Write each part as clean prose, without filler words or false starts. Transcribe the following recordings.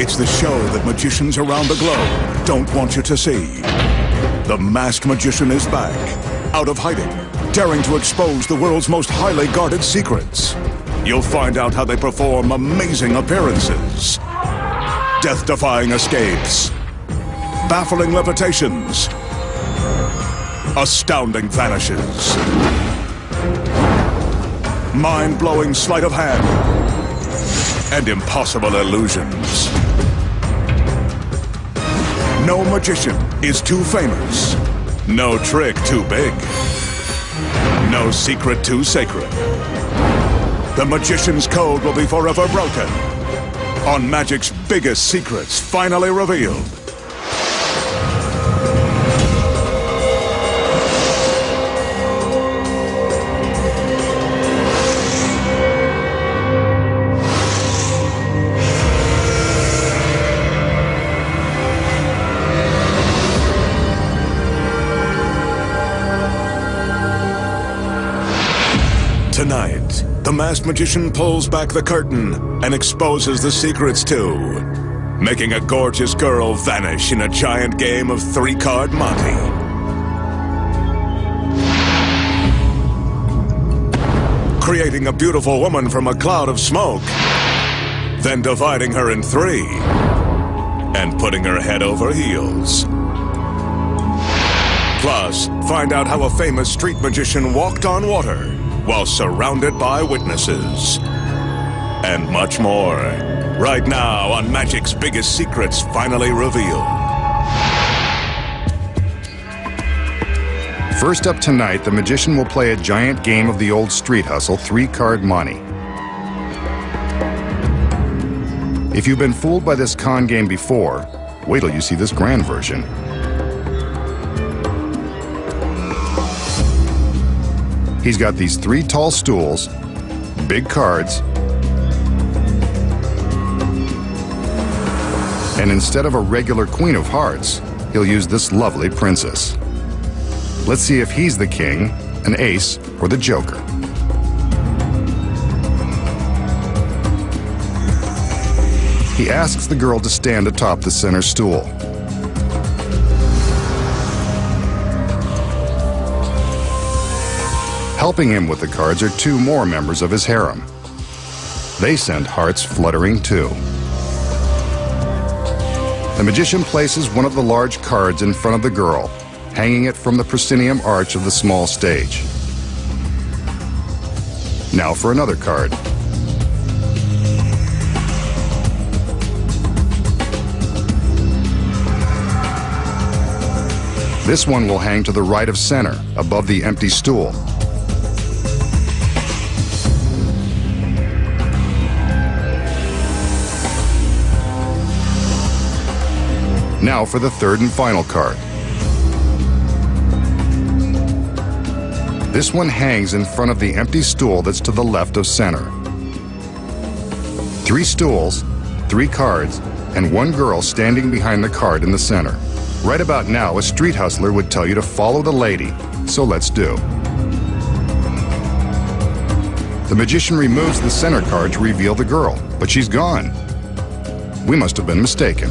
It's the show that magicians around the globe don't want you to see. The Masked Magician is back, out of hiding, daring to expose the world's most highly guarded secrets. You'll find out how they perform amazing appearances, death-defying escapes, baffling levitations, astounding vanishes, mind-blowing sleight of hand, and impossible illusions. No magician is too famous, no trick too big, no secret too sacred. The magician's code will be forever broken on magic's biggest secrets finally revealed. Tonight, the Masked Magician pulls back the curtain and exposes the secrets too, making a gorgeous girl vanish in a giant game of three-card Monte. Creating a beautiful woman from a cloud of smoke, then dividing her in three and putting her head over heels. Plus, find out how a famous street magician walked on water while surrounded by witnesses. And much more, right now on Magic's Biggest Secrets Finally Revealed. First up tonight, the magician will play a giant game of the old street hustle, three-card Monte. If you've been fooled by this con game before, wait till you see this grand version. He's got these three tall stools, big cards, and instead of a regular queen of hearts, he'll use this lovely princess. Let's see if he's the king, an ace, or the joker. He asks the girl to stand atop the center stool. Helping him with the cards are two more members of his harem. They send hearts fluttering too. The magician places one of the large cards in front of the girl, hanging it from the proscenium arch of the small stage. Now for another card. This one will hang to the right of center, above the empty stool. Now for the third and final card. This one hangs in front of the empty stool that's to the left of center. Three stools, three cards, and one girl standing behind the card in the center. Right about now, a street hustler would tell you to follow the lady, so let's do. The magician removes the center card to reveal the girl, but she's gone. We must have been mistaken.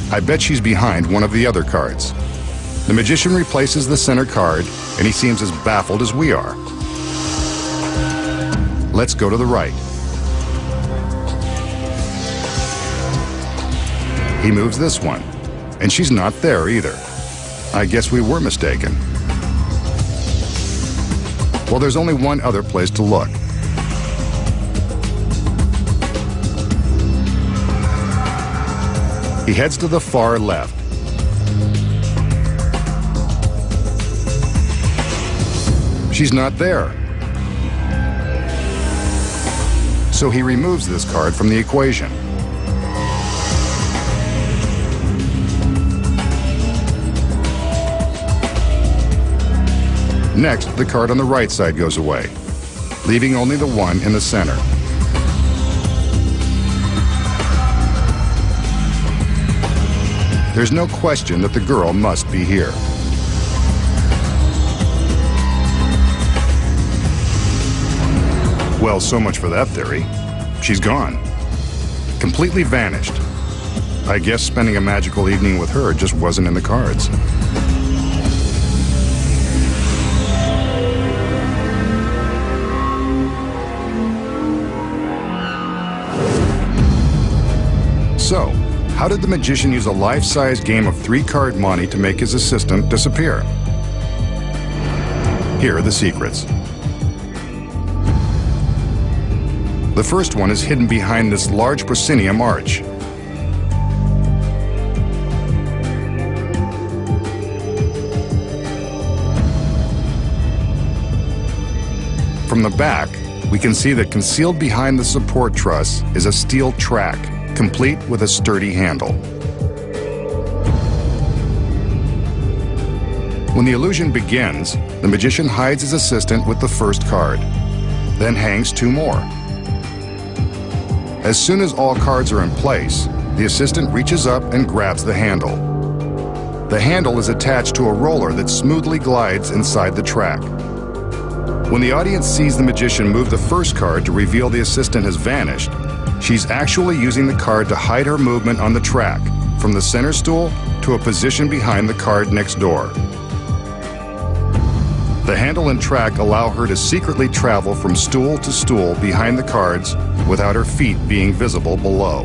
I bet she's behind one of the other cards. The magician replaces the center card, and he seems as baffled as we are. Let's go to the right. He moves this one, and she's not there either. I guess we were mistaken. Well, there's only one other place to look. He heads to the far left. She's not there. So he removes this card from the equation. Next, the card on the right side goes away, leaving only the one in the center. There's no question that the girl must be here. Well, so much for that theory. She's gone. Completely vanished. I guess spending a magical evening with her just wasn't in the cards. So, how did the magician use a life-size game of 3-card monte to make his assistant disappear? Here are the secrets. The first one is hidden behind this large proscenium arch. From the back, we can see that concealed behind the support truss is a steel track, complete with a sturdy handle. When the illusion begins, the magician hides his assistant with the first card, then hangs 2 more. As soon as all cards are in place, the assistant reaches up and grabs the handle. The handle is attached to a roller that smoothly glides inside the track. When the audience sees the magician move the first card to reveal the assistant has vanished, she's actually using the card to hide her movement on the track, from the center stool to a position behind the card next door. The handle and track allow her to secretly travel from stool to stool behind the cards without her feet being visible below.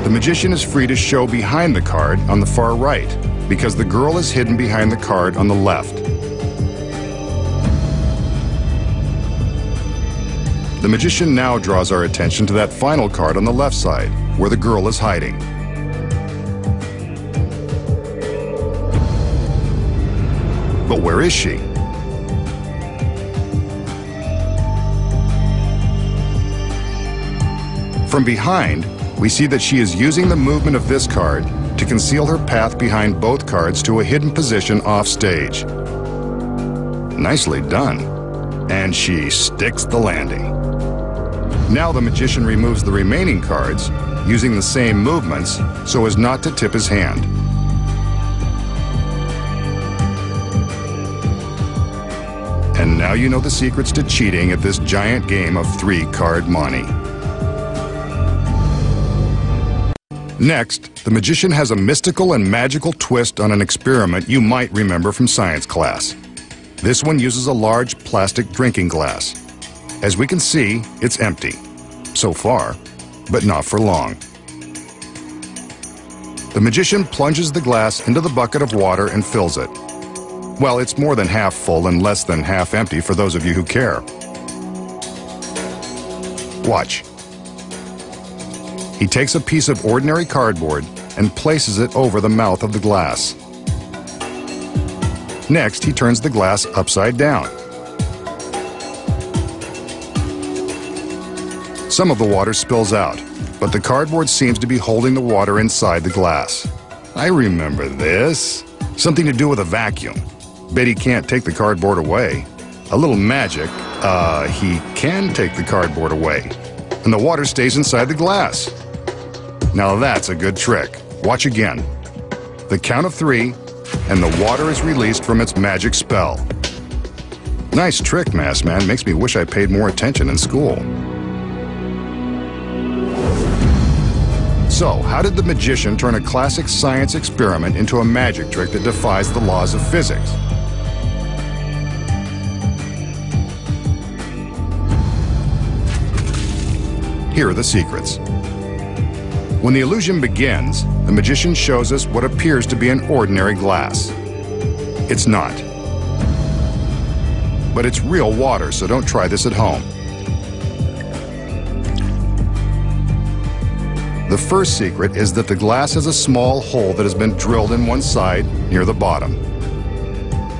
The magician is free to show behind the card on the far right because the girl is hidden behind the card on the left. The magician now draws our attention to that final card on the left side, where the girl is hiding. But where is she? From behind, we see that she is using the movement of this card to conceal her path behind both cards to a hidden position off stage. Nicely done. And she sticks the landing. Now the magician removes the remaining cards, using the same movements so as not to tip his hand. And now you know the secrets to cheating at this giant game of 3-card monte. Next, the magician has a mystical and magical twist on an experiment you might remember from science class. This one uses a large plastic drinking glass. As we can see, it's empty. So far, but not for long. The magician plunges the glass into the bucket of water and fills it. Well, it's more than half full and less than half empty for those of you who care. Watch. He takes a piece of ordinary cardboard and places it over the mouth of the glass. Next, he turns the glass upside down. Some of the water spills out, but the cardboard seems to be holding the water inside the glass. I remember this. Something to do with a vacuum. Bet he can't take the cardboard away. A little magic, he can take the cardboard away. And the water stays inside the glass. Now that's a good trick. Watch again. The count of 3, and the water is released from its magic spell. Nice trick, Masked Man. Makes me wish I paid more attention in school. So, how did the magician turn a classic science experiment into a magic trick that defies the laws of physics? Here are the secrets. When the illusion begins, the magician shows us what appears to be an ordinary glass. It's not. But it's real water, so don't try this at home. The first secret is that the glass has a small hole that has been drilled in one side near the bottom.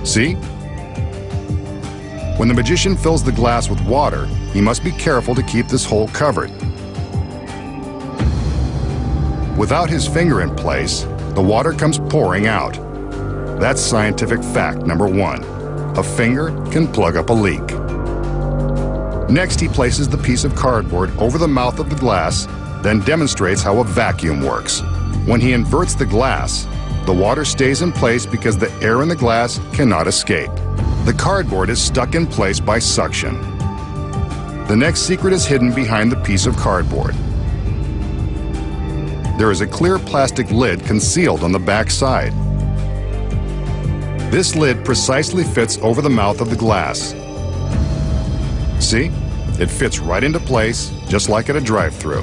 See? When the magician fills the glass with water, he must be careful to keep this hole covered. Without his finger in place, the water comes pouring out. That's scientific fact number 1. A finger can plug up a leak. Next, he places the piece of cardboard over the mouth of the glass, then demonstrates how a vacuum works. When he inverts the glass, the water stays in place because the air in the glass cannot escape. The cardboard is stuck in place by suction. The next secret is hidden behind the piece of cardboard. there is a clear plastic lid concealed on the back side. This lid precisely fits over the mouth of the glass. See? It fits right into place, just like at a drive-thru.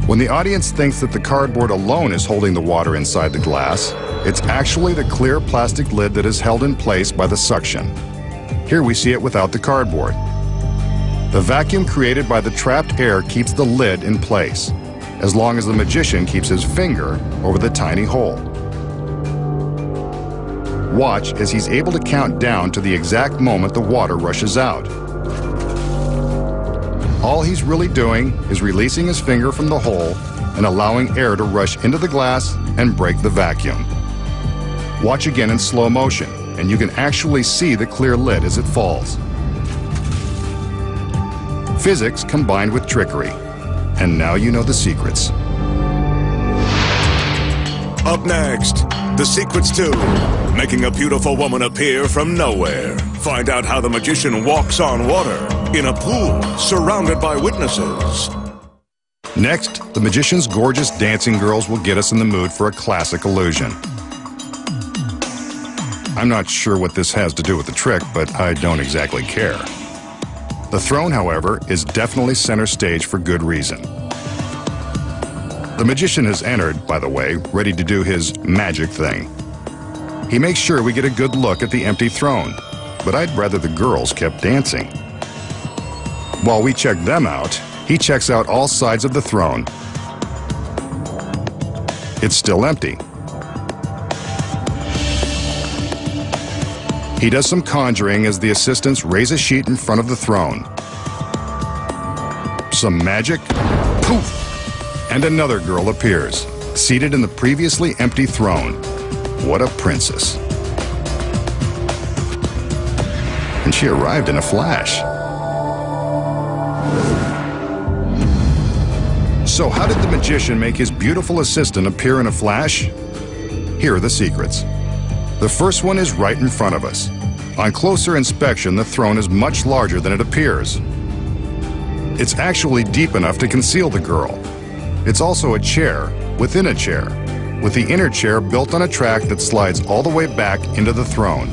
When the audience thinks that the cardboard alone is holding the water inside the glass, it's actually the clear plastic lid that is held in place by the suction. Here we see it without the cardboard. The vacuum created by the trapped air keeps the lid in place, as long as the magician keeps his finger over the tiny hole. Watch as he's able to count down to the exact moment the water rushes out. All he's really doing is releasing his finger from the hole and allowing air to rush into the glass and break the vacuum. Watch again in slow motion, and you can actually see the clear lid as it falls. Physics combined with trickery. And now you know the secrets. Up next, the secrets to making a beautiful woman appear from nowhere. Find out how the magician walks on water in a pool surrounded by witnesses. Next, the magician's gorgeous dancing girls will get us in the mood for a classic illusion. I'm not sure what this has to do with the trick, but I don't exactly care. The throne, however, is definitely center stage for good reason. The magician has entered, by the way, ready to do his magic thing. He makes sure we get a good look at the empty throne, but I'd rather the girls kept dancing. While we check them out, he checks out all sides of the throne. It's still empty. He does some conjuring as the assistants raise a sheet in front of the throne. Some magic, poof, and another girl appears, seated in the previously empty throne. What a princess. And she arrived in a flash. So how did the magician make his beautiful assistant appear in a flash? Here are the secrets. The first one is right in front of us. On closer inspection, the throne is much larger than it appears. It's actually deep enough to conceal the girl. It's also a chair within a chair, with the inner chair built on a track that slides all the way back into the throne.